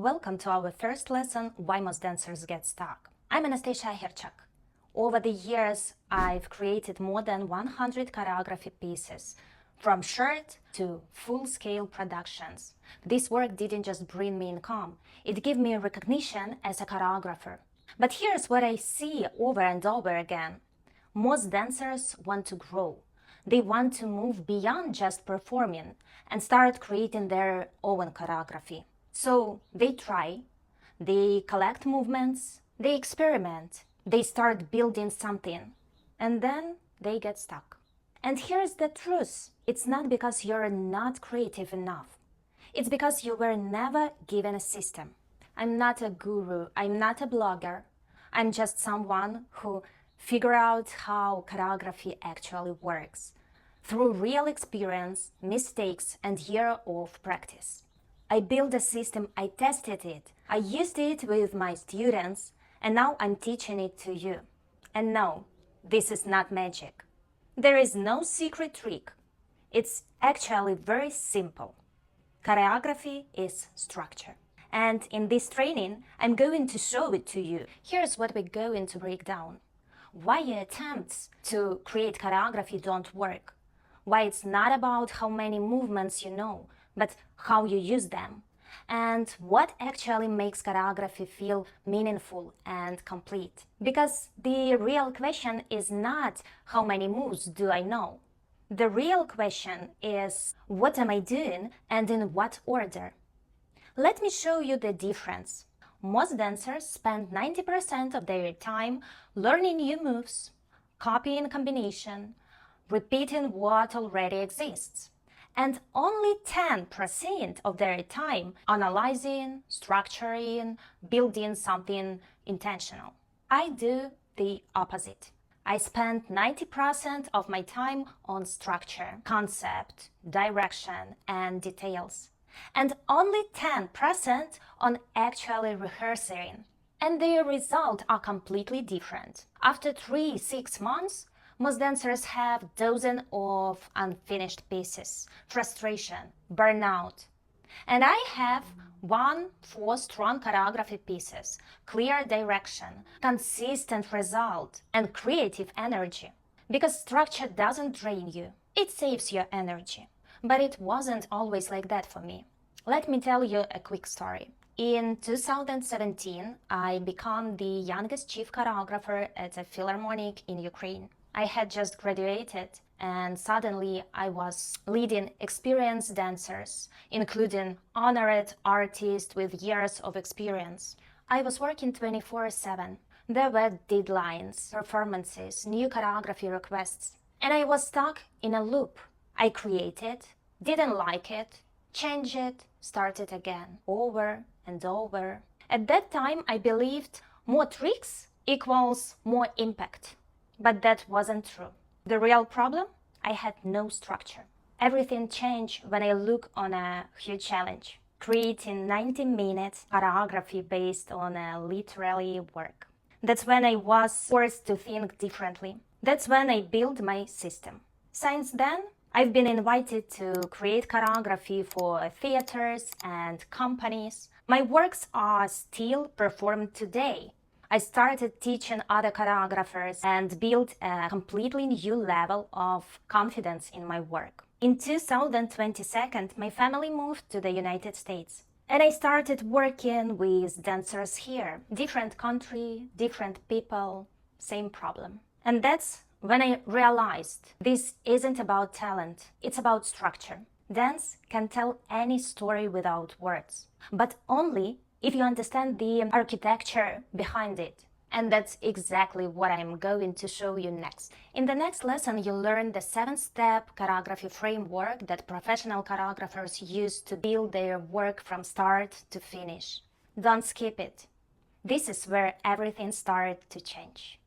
Welcome to our first lesson, Why Most Dancers Get Stuck. I'm Anastasia Herchak. Over the years, I've created more than 100 choreography pieces, from short to full-scale productions. This work didn't just bring me income, it gave me recognition as a choreographer. But here's what I see over and over again. Most dancers want to grow. They want to move beyond just performing and start creating their own choreography. So they try, they collect movements, they experiment, they start building something, and then they get stuck. And here's the truth. It's not because you're not creative enough. It's because you were never given a system. I'm not a guru, I'm not a blogger. I'm just someone who figured out how choreography actually works through real experience, mistakes, and years of practice. I built a system, I tested it, I used it with my students, and now I'm teaching it to you. And no, this is not magic. There is no secret trick. It's actually very simple. Choreography is structure. And in this training, I'm going to show it to you. Here's what we're going to break down. Why your attempts to create choreography don't work. Why it's not about how many movements you know, but how you use them. And what actually makes choreography feel meaningful and complete. Because the real question is not how many moves do I know. The real question is what am I doing and in what order. Let me show you the difference. Most dancers spend 90% of their time learning new moves, copying combination, repeating what already exists, and only 10% of their time analyzing, structuring, building something intentional. I do the opposite. I spend 90% of my time on structure, concept, direction, and details, and only 10% on actually rehearsing. And their results are completely different. After 3-6 months, most dancers have dozens of unfinished pieces, frustration, burnout. And I have 1-4 strong choreography pieces, clear direction, consistent result, and creative energy. Because structure doesn't drain you, it saves your energy. But it wasn't always like that for me. Let me tell you a quick story. In 2017, I became the youngest chief choreographer at a philharmonic in Ukraine. I had just graduated, and suddenly I was leading experienced dancers, including honored artists with years of experience. I was working 24/7. There were deadlines, performances, new choreography requests, and I was stuck in a loop. I created, didn't like it, changed it, started again, over and over. At that time, I believed more tricks equals more impact. But that wasn't true. The real problem? I had no structure. Everything changed when I looked on a huge challenge, creating 90-minute choreography based on a literary work. That's when I was forced to think differently. That's when I built my system. Since then, I've been invited to create choreography for theaters and companies. My works are still performed today. I started teaching other choreographers and built a completely new level of confidence in my work. In 2022, my family moved to the United States. And I started working with dancers here. Different country, different people, same problem. And that's when I realized this isn't about talent, it's about structure. Dance can tell any story without words, but only if you understand the architecture behind it. And that's exactly what I'm going to show you next. In the next lesson, you'll learn the 7-step choreography framework that professional choreographers use to build their work from start to finish. Don't skip it. This is where everything started to change.